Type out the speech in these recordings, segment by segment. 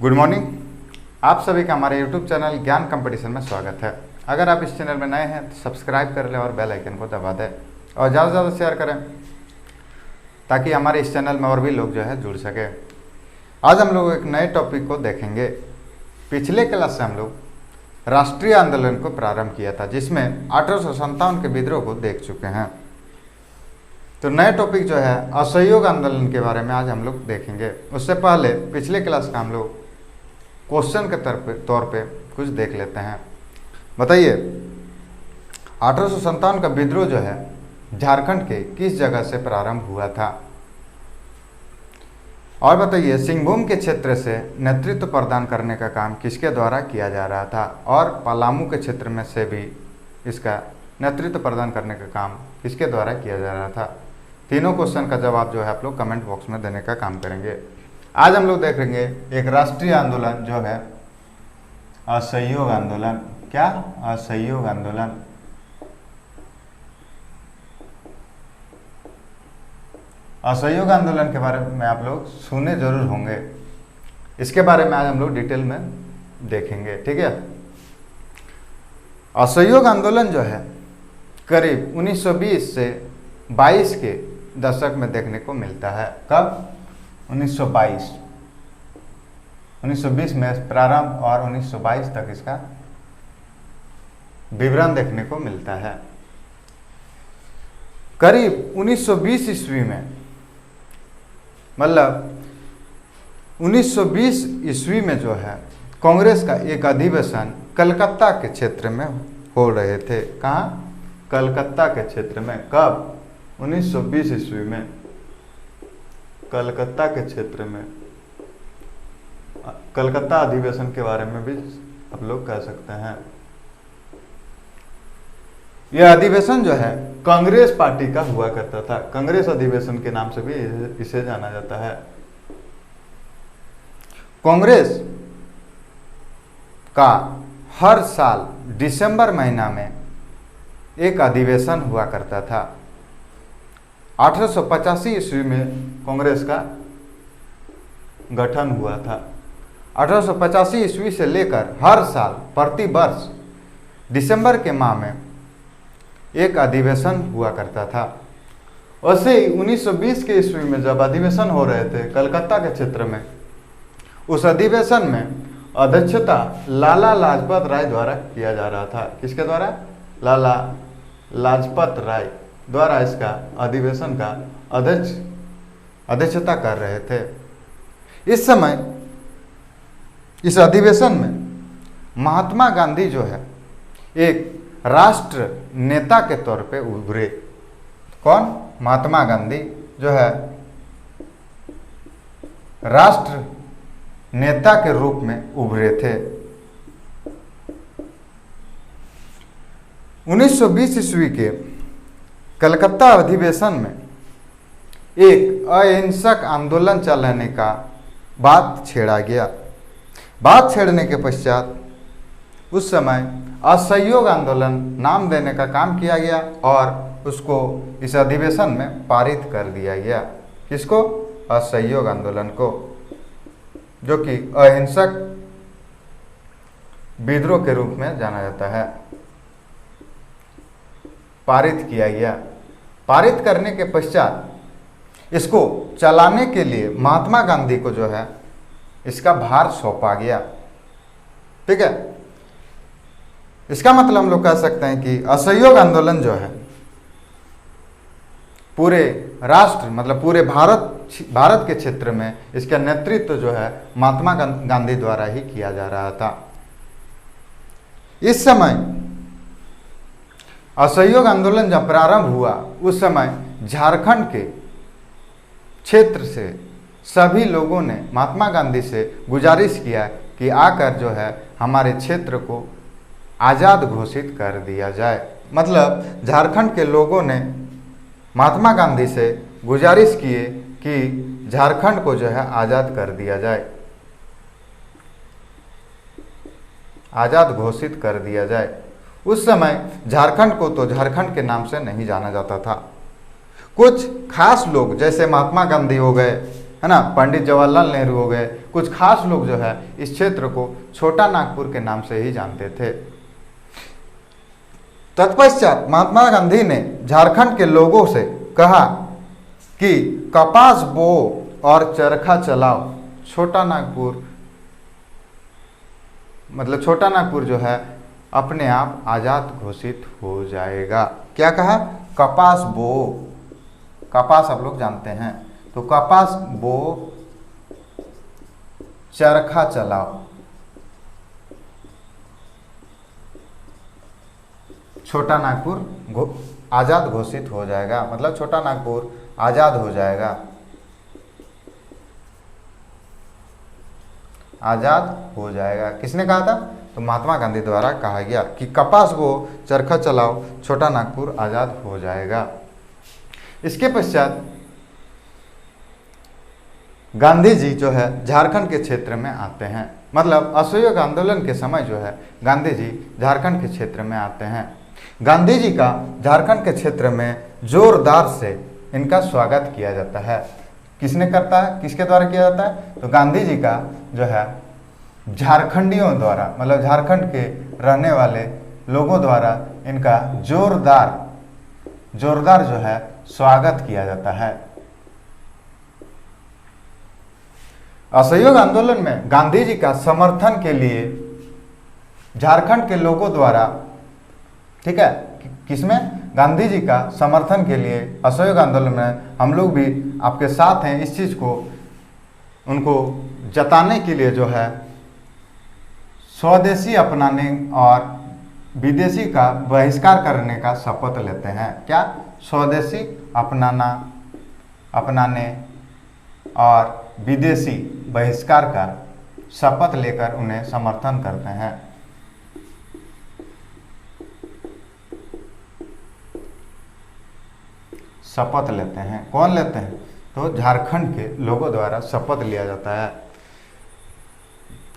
Good morning. आप सभी का हमारे यूट्यूब चैनल ज्ञान कंपटीशन में स्वागत है। अगर आप इस चैनल में नए हैं तो सब्सक्राइब कर लें और बेल आइकन को दबा दें और ज़्यादा से ज़्यादा शेयर करें ताकि हमारे इस चैनल में और भी लोग जो है जुड़ सके। आज हम लोग एक नए टॉपिक को देखेंगे। पिछले क्लास से हम लोग राष्ट्रीय आंदोलन को प्रारंभ किया था जिसमें 1857 के विद्रोह को देख चुके हैं। तो नए टॉपिक जो है असहयोग आंदोलन के बारे में आज हम लोग देखेंगे। उससे पहले पिछले क्लास का हम लोग क्वेश्चन के तौर पे कुछ देख लेते हैं। बताइए 1857 का विद्रोह जो है झारखंड के किस जगह से प्रारंभ हुआ था। और बताइए सिंहभूम के क्षेत्र से नेतृत्व प्रदान करने का काम किसके द्वारा किया जा रहा था और पलामू के क्षेत्र में से भी इसका नेतृत्व प्रदान करने का काम किसके द्वारा किया जा रहा था। तीनों क्वेश्चन का जवाब जो है आप लोग कमेंट बॉक्स में देने का काम करेंगे। आज हम लोग देखेंगे एक राष्ट्रीय आंदोलन जो है असहयोग आंदोलन। क्या? असहयोग आंदोलन। असहयोग आंदोलन के बारे में आप लोग सुने जरूर होंगे। इसके बारे में आज हम लोग डिटेल में देखेंगे। ठीक है। असहयोग आंदोलन जो है करीब 1920 से 22 के दशक में देखने को मिलता है। कब? 1920 में प्रारंभ और 1922 तक इसका विवरण देखने को मिलता है। करीब 1920 ईस्वी में मतलब 1920 ईस्वी में जो है कांग्रेस का एक अधिवेशन कलकत्ता के क्षेत्र में हो रहे थे। कहाँ? कलकत्ता के क्षेत्र में। कब? 1920 ईस्वी में कलकत्ता के क्षेत्र में। कलकत्ता अधिवेशन के बारे में भी आप लोग कह सकते हैं। यह अधिवेशन जो है कांग्रेस पार्टी का हुआ करता था। कांग्रेस अधिवेशन के नाम से भी इसे जाना जाता है। कांग्रेस का हर साल दिसंबर महीना में एक अधिवेशन हुआ करता था। 1885 ईस्वी में कांग्रेस का गठन हुआ था। 1885 ईस्वी से लेकर हर साल प्रति वर्ष दिसंबर के माह में एक अधिवेशन हुआ करता था। वैसे ही 1920 के ईस्वी में जब अधिवेशन हो रहे थे कलकत्ता के क्षेत्र में, उस अधिवेशन में अध्यक्षता लाला लाजपत राय द्वारा किया जा रहा था। किसके द्वारा? लाला लाजपत राय द्वारा इसका अधिवेशन का अध्यक्षता कर रहे थे। इस समय इस अधिवेशन में महात्मा गांधी जो है एक राष्ट्र नेता के तौर पे उभरे। कौन? महात्मा गांधी जो है राष्ट्र नेता के रूप में उभरे थे। 1920 ईस्वी के कलकत्ता अधिवेशन में एक अहिंसक आंदोलन चलाने का बात छेड़ा गया। बात छेड़ने के पश्चात उस समय असहयोग आंदोलन नाम देने का काम किया गया और उसको इस अधिवेशन में पारित कर दिया गया। किसको? असहयोग आंदोलन को, जो कि अहिंसक विद्रोह के रूप में जाना जाता है। पारित किया गया। पारित करने के पश्चात इसको चलाने के लिए महात्मा गांधी को जो है इसका भार सौंपा गया। ठीक है। इसका मतलब हम लोग कह सकते हैं कि असहयोग आंदोलन जो है पूरे राष्ट्र मतलब पूरे भारत के क्षेत्र में इसका नेतृत्व जो है महात्मा गांधी द्वारा ही किया जा रहा था। इस समय असहयोग आंदोलन जब प्रारंभ हुआ उस समय झारखंड के क्षेत्र से सभी लोगों ने महात्मा गांधी से गुजारिश किया कि आकर जो है हमारे क्षेत्र को आज़ाद घोषित कर दिया जाए। मतलब झारखंड के लोगों ने महात्मा गांधी से गुजारिश किए कि झारखंड को जो है आज़ाद कर दिया जाए, आज़ाद घोषित कर दिया जाए। उस समय झारखंड को तो झारखंड के नाम से नहीं जाना जाता था। कुछ खास लोग जैसे महात्मा गांधी हो गए है ना, पंडित जवाहरलाल नेहरू हो गए, कुछ खास लोग जो है इस क्षेत्र को छोटा नागपुर के नाम से ही जानते थे। तत्पश्चात महात्मा गांधी ने झारखंड के लोगों से कहा कि कपास बो और चरखा चलाओ, छोटा नागपुर मतलब छोटा नागपुर जो है अपने आप आज़ाद घोषित हो जाएगा। क्या कहा? कपास बो, कपास आप लोग जानते हैं, तो कपास बो चरखा चलाओ, छोटा नागपुर आज़ाद घोषित हो जाएगा, मतलब छोटा नागपुर आज़ाद हो जाएगा, आज़ाद हो जाएगा। किसने कहा था? तो महात्मा गांधी द्वारा कहा गया कि कपास बो चरखा चलाओ, छोटा नागपुर आज़ाद हो जाएगा। इसके पश्चात गांधी जी जो है झारखंड के क्षेत्र में आते हैं, मतलब असहयोग आंदोलन के समय जो है गांधी जी झारखंड के क्षेत्र में आते हैं। गांधी जी का झारखंड के क्षेत्र में जोरदार से इनका स्वागत किया जाता है। किसने करता है? किसके द्वारा किया जाता है? तो गांधी जी का जो है झारखंडियों द्वारा, मतलब झारखंड के रहने वाले लोगों द्वारा इनका जोरदार जो है स्वागत किया जाता है। असहयोग आंदोलन में गांधी जी का समर्थन के लिए झारखंड के लोगों द्वारा, ठीक है, किसमें? गांधी जी का समर्थन के लिए असहयोग आंदोलन में हम लोग भी आपके साथ हैं, इस चीज़ को उनको जताने के लिए जो है स्वदेशी अपनाने और विदेशी का बहिष्कार करने का शपथ लेते हैं। क्या? स्वदेशी अपनाने और विदेशी बहिष्कार का शपथ लेकर उन्हें समर्थन करते हैं। शपथ लेते हैं। कौन लेते हैं? तो झारखंड के लोगों द्वारा शपथ लिया जाता है।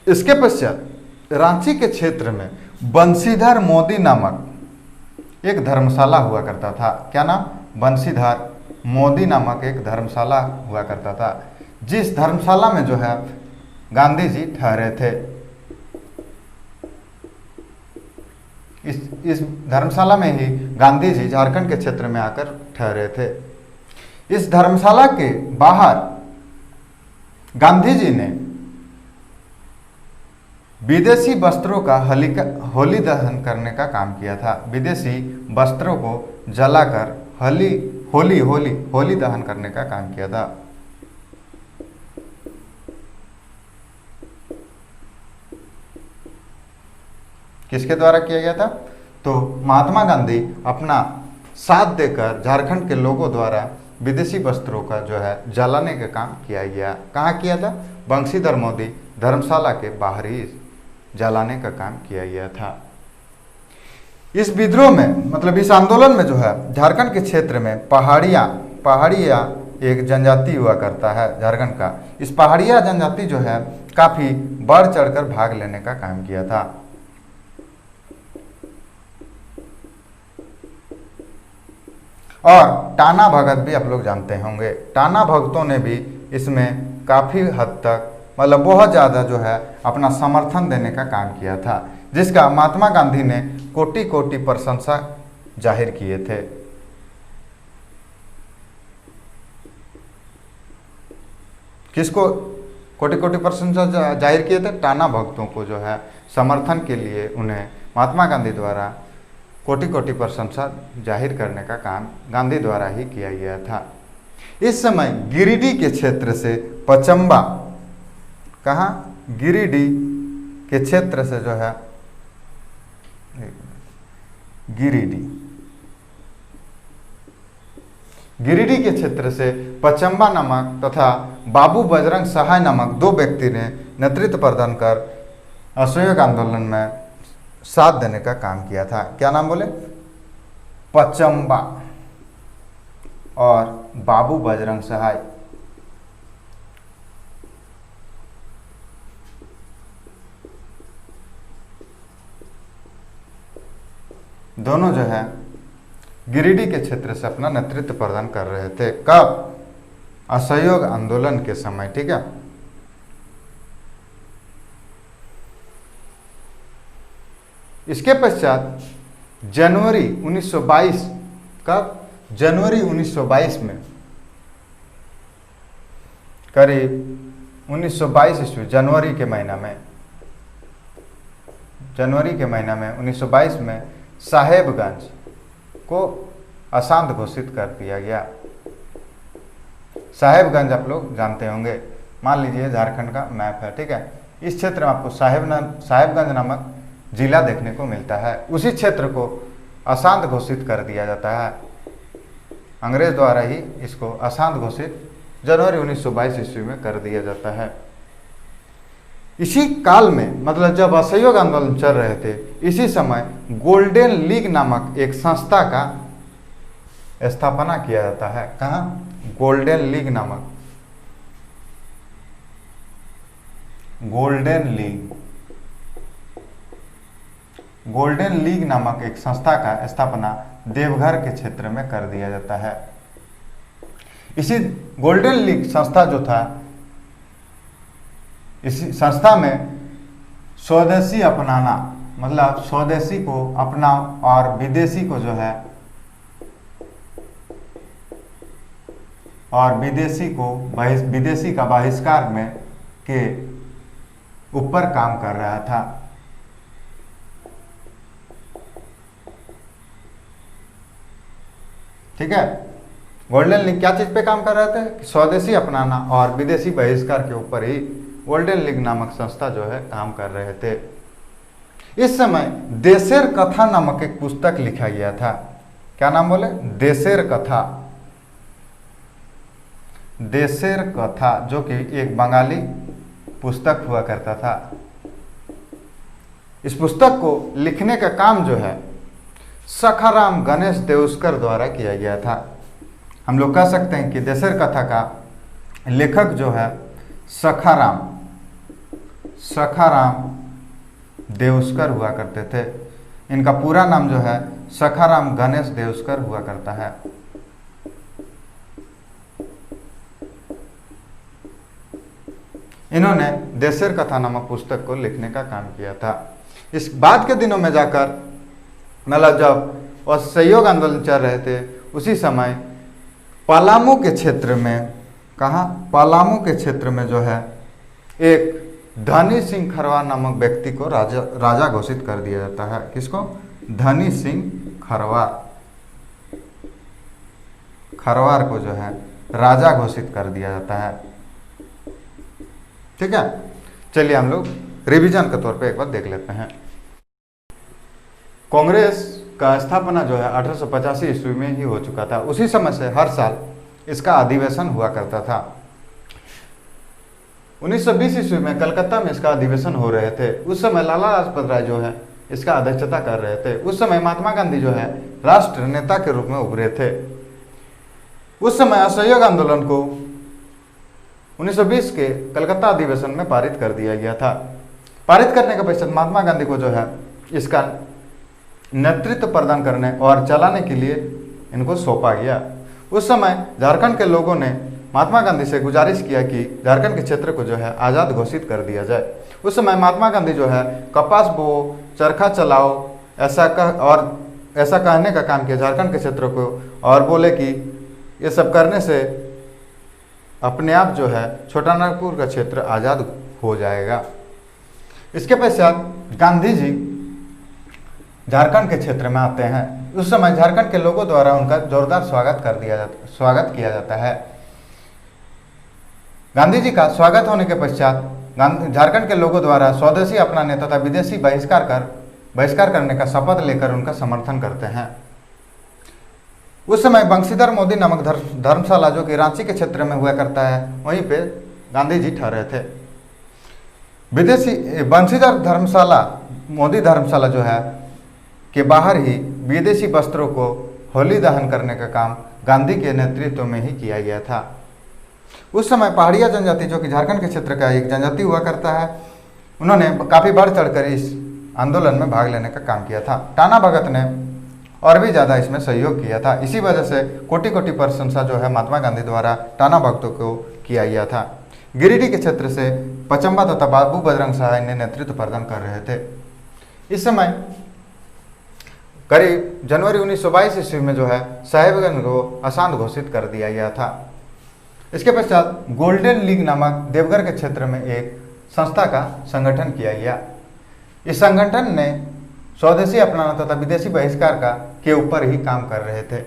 इसके पश्चात रांची के क्षेत्र में बंशीधर मोदी नामक एक धर्मशाला हुआ करता था। क्या नाम? बंशीधर मोदी नामक एक धर्मशाला हुआ करता था, जिस धर्मशाला में जो है गांधी जी ठहरे थे। इस धर्मशाला में ही गांधी जी झारखंड के क्षेत्र में आकर ठहरे थे। इस धर्मशाला के बाहर गांधी जी ने विदेशी वस्त्रों का होली दहन करने का काम किया था। विदेशी वस्त्रों को जलाकर होली दहन करने का काम किया था। किसके द्वारा किया गया था? तो महात्मा गांधी अपना साथ देकर झारखंड के लोगों द्वारा विदेशी वस्त्रों का जो है जलाने का काम किया गया। कहाँ किया था? बंशीधर मोदी धर्मशाला के बाहर ही जलाने का काम किया गया था। इस विद्रोह में, मतलब इस आंदोलन में जो है झारखंड के क्षेत्र में पहाड़िया एक जनजाति हुआ करता है झारखंड का। इस पहाड़िया जनजाति जो है काफ़ी बढ़ चढ़कर भाग लेने का काम किया था। और टाना भगत भी आप लोग जानते होंगे। टाना भगतों ने भी इसमें काफ़ी हद तक, मतलब बहुत ज़्यादा जो है अपना समर्थन देने का काम किया था, जिसका महात्मा गांधी ने कोटि कोटि प्रशंसा जाहिर किए थे। किसको कोटि कोटि प्रशंसा जाहिर किए थे? टाना भक्तों को जो है समर्थन के लिए उन्हें महात्मा गांधी द्वारा कोटि कोटि प्रशंसा जाहिर करने का काम गांधी द्वारा ही किया गया था। इस समय गिरिडीह के क्षेत्र से पचम्बा, कहाँ? गिरिडीह के क्षेत्र से जो है गिरिडीह के क्षेत्र से पचम्बा नामक तथा बाबू बजरंग सहाय नामक दो व्यक्ति ने नेतृत्व प्रदान कर असहयोग आंदोलन में साथ देने का काम किया था। क्या नाम बोले? पचम्बा और बाबू बजरंग सहाय। दोनों जो है गिरिडीह के क्षेत्र से अपना नेतृत्व प्रदान कर रहे थे। कब? असहयोग आंदोलन के समय, ठीक है। इसके पश्चात जनवरी 1922, कब? जनवरी 1922 में, करीब 1922 ईस्वी जनवरी के महीना में, जनवरी के महीना में 1922 में साहेबगंज को अशांत घोषित कर दिया गया। साहेबगंज आप लोग जानते होंगे, मान लीजिए झारखंड का मैप है, ठीक है। इस क्षेत्र में आपको साहेबगंज नामक जिला देखने को मिलता है। उसी क्षेत्र को अशांत घोषित कर दिया जाता है, अंग्रेज द्वारा ही इसको अशांत घोषित जनवरी 1922 ईस्वी में कर दिया जाता है। इसी काल में, मतलब जब असहयोग आंदोलन चल रहे थे, इसी समय गोल्डन लीग नामक एक संस्था का स्थापना किया जाता है। कहाँ? गोल्डन लीग नामक, गोल्डन लीग नामक एक संस्था का स्थापना देवघर के क्षेत्र में कर दिया जाता है। इसी गोल्डन लीग संस्था जो था, इसी संस्था में स्वदेशी अपनाना, मतलब स्वदेशी को अपनाओ और विदेशी को जो है, और विदेशी का बहिष्कार में के ऊपर काम कर रहा था। ठीक है, गोल्डन लीग क्या चीज पे काम कर रहे थे? स्वदेशी अपनाना और विदेशी बहिष्कार के ऊपर ही गोल्डन लीग नामक संस्था जो है काम कर रहे थे। इस समय देशेर कथा नामक एक पुस्तक लिखा गया था। क्या नाम बोले? देशेर कथा। देशेर कथा, जो कि एक बंगाली पुस्तक हुआ करता था। इस पुस्तक को लिखने का काम जो है सखाराम गणेश देउस्कर द्वारा किया गया था। हम लोग कह सकते हैं कि देशेर कथा का लेखक जो है सखाराम देउस्कर हुआ करते थे। इनका पूरा नाम जो है सखाराम गणेश देउस्कर हुआ करता है। इन्होंने देशेर कथा नामक पुस्तक को लिखने का काम किया था। इस बाद के दिनों में जाकर, मतलब जब असहयोग आंदोलन चल रहे थे, उसी समय पलामू के क्षेत्र में, कहाँ? पलामू के क्षेत्र में जो है एक धनी सिंह खरवार नामक व्यक्ति को राजा घोषित कर दिया जाता है। किसको? धनी सिंह खरवार को जो है राजा घोषित कर दिया जाता है। ठीक है, चलिए हम लोग रिवीजन के तौर पे एक बार देख लेते हैं। कांग्रेस का स्थापना जो है 1885 ईस्वी में ही हो चुका था। उसी समय से हर साल इसका अधिवेशन हुआ करता था। 1920 ईस्वी में कलकत्ता में इसका अधिवेशन हो रहे थे। उस समय लाला लाजपत राय जो है इसका अध्यक्षता कर रहे थे। उस समय महात्मा गांधी जो है राष्ट्र नेता के रूप में उभरे थे। उस समय असहयोग आंदोलन को 1920 के कलकत्ता अधिवेशन में पारित कर दिया गया था। पारित करने के पश्चात महात्मा गांधी को जो है इसका नेतृत्व प्रदान करने और चलाने के लिए इनको सौंपा गया। उस समय झारखंड के लोगों ने महात्मा गांधी से गुजारिश किया कि झारखंड के क्षेत्र को जो है आज़ाद घोषित कर दिया जाए। उस समय महात्मा गांधी जो है कपास बो, चरखा चलाओ, ऐसा कहने का काम किया झारखंड के क्षेत्र को, और बोले कि ये सब करने से अपने आप जो है छोटा नागपुर का क्षेत्र आज़ाद हो जाएगा। इसके पश्चात गांधी जी झारखंड के क्षेत्र में आते हैं। उस समय झारखंड के लोगों द्वारा उनका जोरदार स्वागत किया जाता है। गांधी जी का स्वागत होने के पश्चात झारखंड के लोगों द्वारा स्वदेशी अपनाने तथा विदेशी बहिष्कार करने का शपथ लेकर उनका समर्थन करते हैं। उस समय बंशीधर मोदी नामक धर्मशाला, जो कि रांची के क्षेत्र में हुआ करता है, वहीं पे गांधी जी ठहरे थे। बंशीधर धर्मशाला, मोदी धर्मशाला जो है के बाहर ही विदेशी वस्त्रों को होली दहन करने का काम गांधी के नेतृत्व में ही किया गया था। उस समय पहाड़िया जनजाति, जो कि झारखंड के क्षेत्र का एक जनजाति हुआ करता है, उन्होंने काफ़ी बढ़ चढ़कर इस आंदोलन में भाग लेने का काम किया था। टाना भगत ने और भी ज़्यादा इसमें सहयोग किया था। इसी वजह से कोटि कोटि प्रशंसा जो है महात्मा गांधी द्वारा टाना भक्तों को किया गया था। गिरिडीह के क्षेत्र से पचम्बा तथा बाबू बजरंग सहाय ने नेतृत्व प्रदान कर रहे थे। इस समय करीब जनवरी 1922 ईस्वी में जो है साहेबगंज को अशांत घोषित कर दिया गया था। इसके पश्चात गोल्डन लीग नामक देवघर के क्षेत्र में एक संस्था का संगठन किया गया। इस संगठन ने स्वदेशी अपनाना तथा विदेशी बहिष्कार के ऊपर ही काम कर रहे थे।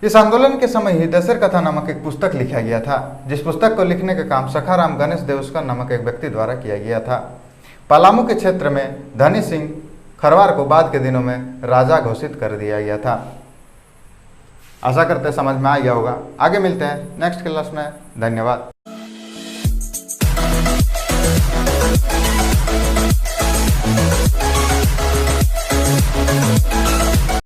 इस आंदोलन के समय ही दशर कथा नामक एक पुस्तक लिखा गया था, जिस पुस्तक को लिखने का काम सखाराम गणेश देवस्कर नामक एक व्यक्ति द्वारा किया गया था। पलामू के क्षेत्र में धनी सिंह खरवार को बाद के दिनों में राजा घोषित कर दिया गया था। आशा करते समझ में आ गया होगा। आगे मिलते हैं नेक्स्ट क्लास में। धन्यवाद।